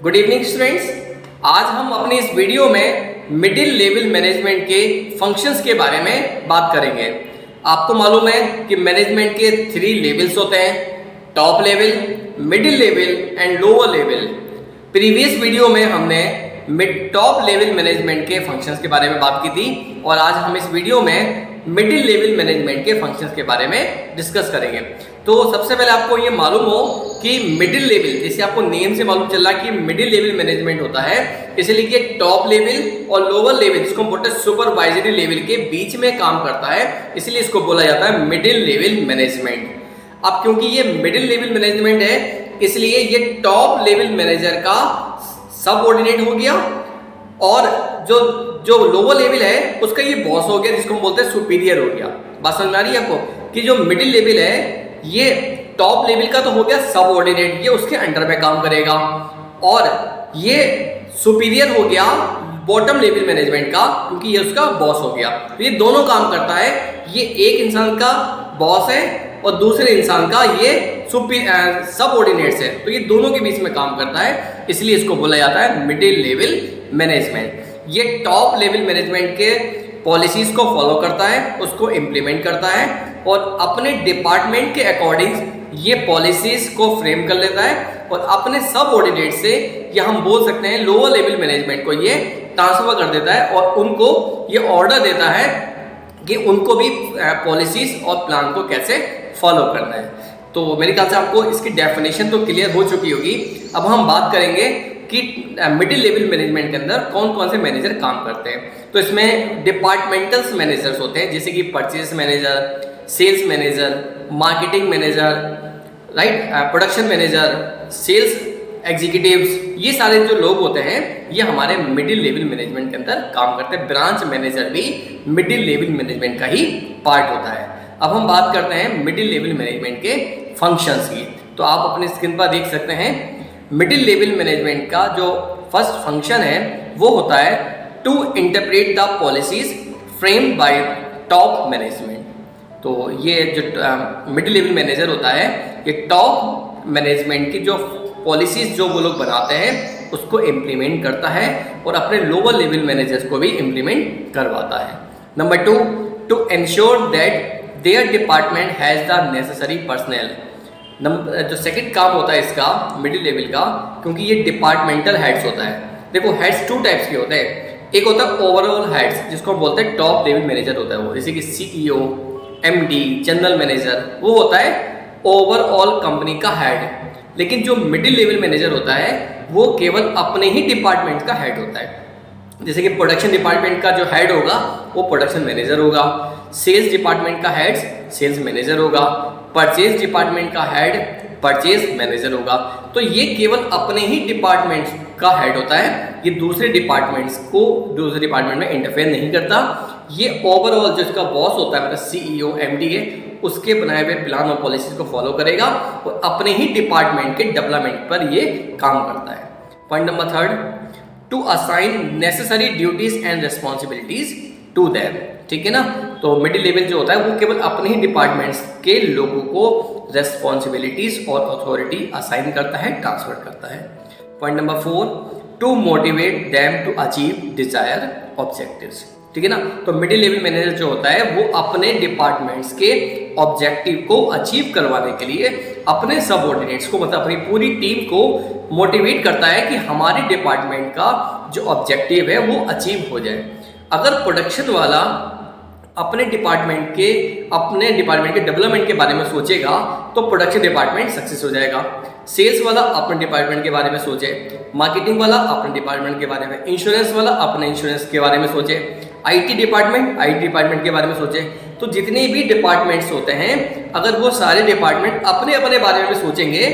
Good evening students. आज हम अपनी इस वीडियो में मिडिल लेवल मैनेजमेंट के फंक्शंस के बारे में बात करेंगे। आपको मालूम है कि मैनेजमेंट के 3 लेवल्स होते हैं, top level, middle level and lower level. Previous video में हमने टॉप लेवल मैनेजमेंट के फंक्शंस के बारे में बात की थी और आज हम इस वीडियो में मिडिल लेवल मैनेजमेंट के फंक्शंस के बारे में डिस्कस करेंगे। तो सबसे पहले आपको ये मालूम हो कि मिडिल लेवल, जैसे आपको नेम से मालूम चल रहा है कि मिडिल लेवल मैनेजमेंट होता है, इसलिए कि टॉप लेवल और लोअर लेवल, जिसको हम बोलते हैं सुपरवाइजरी लेवल के बीच में काम करता है, इसलिए इसको बोला जाता है मिडिल लेवल मैनेजमेंट। अब क्योंकि ये मिडिल लेवल मैनेजमेंट है, इसलिए ये टॉप लेवल मैनेजर का सबऑर्डिनेट हो गया और जो लोअर लेवल है उसका ये बॉस हो गया, जिसको हम बोलते हैं सुपीरियर हो गया। बात समझ में आ रही है आपको कि जो मिडिल लेवल है ये टॉप लेवल का तो हो गया सबऑर्डिनेट, ये उसके अंडर में काम करेगा, और ये सुपीरियर हो गया बॉटम लेवल मैनेजमेंट का, क्योंकि ये उसका बॉस हो गया। तो ये दोनों काम करता है, ये एक इंसान का बॉस है और दूसरे इंसान का ये सबऑर्डिनेट्स है, तो ये दोनों के बीच में काम करता है, इसलिए इसको बोला जाता है मिडिल लेवल मैनेजमेंट। ये टॉप लेवल मैनेजमेंट के पॉलिसीज को फॉलो करता है, उसको इम्प्लीमेंट करता है और अपने डिपार्टमेंट के अकॉर्डिंग ये पॉलिसीज को फ्रेम कर लेता है और अपने सबऑर्डिनेट से, या हम बोल सकते हैं लोअर लेवल मैनेजमेंट को, ये ट्रांसफर कर देता है और उनको ये ऑर्डर देता है कि उनको भी पॉलिसीज और प्लान को कैसे फॉलो करना है। तो मेरे ख्याल से आपको इसकी डेफिनेशन तो क्लियर हो चुकी होगी। अब हम बात करेंगे कि मिडिल लेवल मैनेजमेंट के अंदर कौन कौन से मैनेजर काम करते हैं। तो इसमें डिपार्टमेंटल मैनेजर्स होते हैं, जैसे कि purchase manager, sales manager, marketing manager, right, production manager, sales executives, ये सारे जो लोग होते हैं ये हमारे मिडिल लेवल मैनेजमेंट के अंदर काम करते हैं। ब्रांच मैनेजर भी मिडिल लेवल मैनेजमेंट का ही पार्ट होता है। अब हम बात करते हैं मिडिल लेवल मैनेजमेंट के फंक्शंस की। तो आप अपने स्क्रीन पर देख सकते हैं मिडिल लेवल मैनेजमेंट का जो फर्स्ट फंक्शन है वो होता है to interpret the policies framed by top management. तो ये जो मिडिल लेवल मैनेजर होता है, ये टॉप मैनेजमेंट की जो पॉलिसीज जो वो लोग बनाते हैं उसको इम्प्लीमेंट करता है और अपने लोअर लेवल मैनेजर्स को भी इम्प्लीमेंट करवाता है। Number 2, to ensure that their department has the necessary personnel. जो सेकंड काम होता है इसका मिडिल लेवल का, क्योंकि ये डिपार्टमेंटल हेड्स होता है। देखो हेड्स 2 टाइप्स के होते हैं, एक होता है ओवरऑल हेड्स, जिसको हम बोलते हैं टॉप लेवल मैनेजर होता है वो, जैसे कि सीईओ, एमडी, जनरल मैनेजर, वो होता है ओवरऑल कंपनी का हेड। लेकिन जो मिडिल लेवल मैनेजर होता है वो केवल अपने ही डिपार्टमेंट का हेड होता है। जैसे कि प्रोडक्शन डिपार्टमेंट का जो हेड होगा वो प्रोडक्शन मैनेजर होगा, सेल्स डिपार्टमेंट का हेड सेल्स मैनेजर होगा, परचेज डिपार्टमेंट का हेड परचेज मैनेजर होगा। तो ये केवल अपने ही डिपार्टमेंट का हेड होता है, ये दूसरे डिपार्टमेंट में इंटरफेयर नहीं करता। ये ओवरऑल जो इसका बॉस होता है, मतलब सीईओ, एमडी है, उसके बनाए हुए प्लान और पॉलिसीज को फॉलो करेगा और अपने ही डिपार्टमेंट के डेवलपमेंट पर ये काम करता है। Point number 3, to assign necessary duties and responsibilities to them. ठीक है ना। तो मिडिल लेवल जो होता है वो केवल अपने ही डिपार्टमेंट्स के लोगों को रेस्पॉन्सिबिलिटीज और अथॉरिटी असाइन करता है, ट्रांसफर करता है। Point number 4, to motivate them to achieve desire objectives. ठीक है ना। तो मिडिल लेवल मैनेजर जो होता है वो अपने डिपार्टमेंट्स के ऑब्जेक्टिव को अचीव करवाने के लिए अपने सबऑर्डिनेट्स को, मतलब अपनी पूरी टीम को मोटिवेट करता है कि हमारे डिपार्टमेंट का जो ऑब्जेक्टिव है वो अचीव हो जाए। अगर प्रोडक्शन वाला अपने डिपार्टमेंट के डेवलपमेंट के बारे में सोचेगा तो प्रोडक्शन डिपार्टमेंट सक्सेस हो जाएगा। सेल्स वाला अपने डिपार्टमेंट के बारे में सोचे, मार्केटिंग वाला अपने डिपार्टमेंट के बारे में, इंश्योरेंस वाला अपने इंश्योरेंस के बारे में सोचे, आईटी डिपार्टमेंट के बारे में सोचे। तो जितने भी डिपार्टमेंट्स होते हैं, अगर वो सारे डिपार्टमेंट अपने अपने बारे में सोचेंगे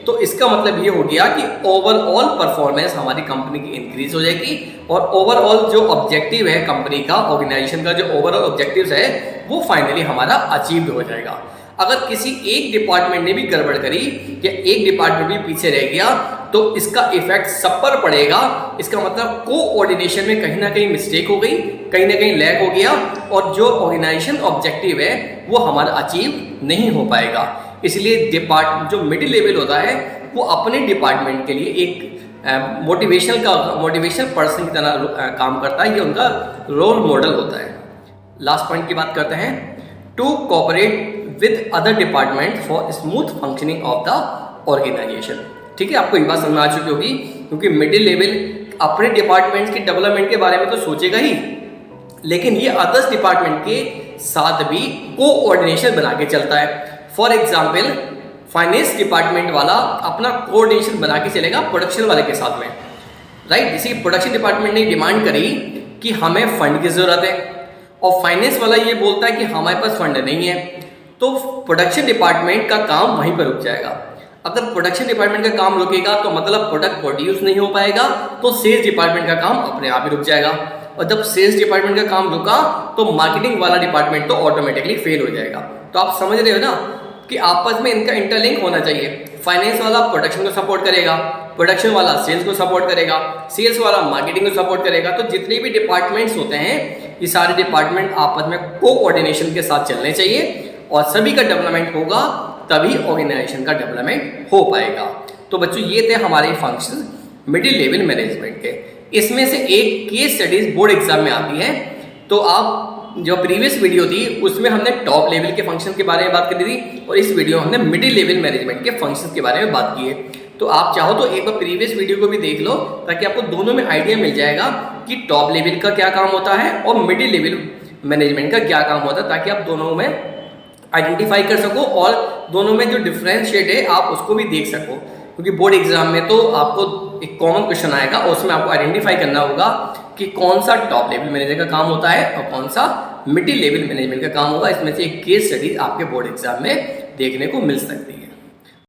तो इसका मतलब ये हो गया कि ओवरऑल परफॉर्मेंस हमारी कंपनी की इंक्रीज हो जाएगी और ओवरऑल जो ऑब्जेक्टिव है कंपनी का, ऑर्गेनाइजेशन का जो ओवरऑल ऑब्जेक्टिव्स है वो फाइनली हमारा अचीव हो जाएगा। अगर किसी एक डिपार्टमेंट ने भी गड़बड़ करी या एक डिपार्टमेंट भी पीछे रह गया तो इसका इफेक्ट सब पर पड़ेगा। इसका मतलब कोऑर्डिनेशन में कहीं ना कहीं मिस्टेक हो गई, कहीं ना कहीं लैग हो गया और जो ऑर्गेनाइजेशन ऑब्जेक्टिव है वो हमारा अचीव नहीं हो पाएगा। इसलिए जो मिडिल लेवल होता है वो अपने डिपार्टमेंट के लिए एक मोटिवेशनल पर्सन की तरह काम करता है, ये उनका रोल मॉडल होता है। लास्ट पॉइंट की बात करते हैं, to cooperate with other department for smooth functioning of the organisation. ठीक है, आपको ये बात समझ में आ चुकी होगी, क्योंकि मिडिल लेवल अपने डिपार्टमेंट की डेवलपमेंट के बारे में तो सोचेगा ही, लेकिन ये अदर्स डिपार्टमेंट के साथ भी कोऑर्डिनेशन बना के चलता है। फॉर एग्जाम्पल, फाइनेंस डिपार्टमेंट वाला अपना कोऑर्डिनेशन बना के चलेगा प्रोडक्शन वाले के साथ में, राइट। इसी प्रोडक्शन डिपार्टमेंट ने डिमांड करी कि हमें फंड की ज़रूरत है, और फाइनेंस वाला ये बोलता है कि हमारे पास फंड नहीं है, तो प्रोडक्शन डिपार्टमेंट का काम वहीं पर रुक जाएगा। अगर प्रोडक्शन डिपार्टमेंट का काम रुकेगा तो मतलब प्रोडक्ट प्रोड्यूस नहीं हो पाएगा, तो सेल्स डिपार्टमेंट का काम अपने आप ही रुक जाएगा, और जब सेल्स डिपार्टमेंट का काम रुका तो मार्केटिंग वाला डिपार्टमेंट तो ऑटोमेटिकली फेल हो जाएगा। तो आप समझ रहे हो ना कि आपस में इनका इंटरलिंक होना चाहिए। फाइनेंस वाला प्रोडक्शन को सपोर्ट करेगा, प्रोडक्शन वाला सेल्स को सपोर्ट करेगा, सेल्स वाला मार्केटिंग को सपोर्ट करेगा। तो जितने भी डिपार्टमेंट्स होते हैं, ये सारे डिपार्टमेंट आपस में कोऑर्डिनेशन के साथ चलने चाहिए, और सभी का डेवलपमेंट होगा तभी ऑर्गेनाइजेशन का डेवलपमेंट हो पाएगा। तो बच्चों, ये थे हमारे फंक्शन मिडिल लेवल मैनेजमेंट के। इसमें से एक केस स्टडीज बोर्ड एग्जाम में आती है। तो आप जो प्रीवियस वीडियो थी उसमें हमने टॉप लेवल के फंक्शन के बारे में बात करी थी, और इस वीडियो में हमने मिडिल लेवल मैनेजमेंट के फंक्शन के बारे में बात की है। तो आप चाहो तो एक बार प्रीवियस वीडियो को भी देख लो, ताकि आपको दोनों में आइडिया मिल जाएगा कि टॉप लेवल का क्या काम होता है और मिडिल लेवल मैनेजमेंट का क्या काम होता है, ताकि आप दोनों में आइडेंटिफाई कर सको और दोनों में जो डिफरेंशिएट है आप उसको भी देख सको। क्योंकि बोर्ड एग्जाम में तो आपको एक कॉमन क्वेश्चन आएगा, और उसमें आपको आइडेंटिफाई करना होगा कि कौन सा टॉप लेवल मैनेजर का काम होता है और कौन सा मिडिल लेवल मैनेजमेंट का काम होगा। इसमें से एक केस स्टडी आपके बोर्ड एग्जाम में देखने को मिल सकती है।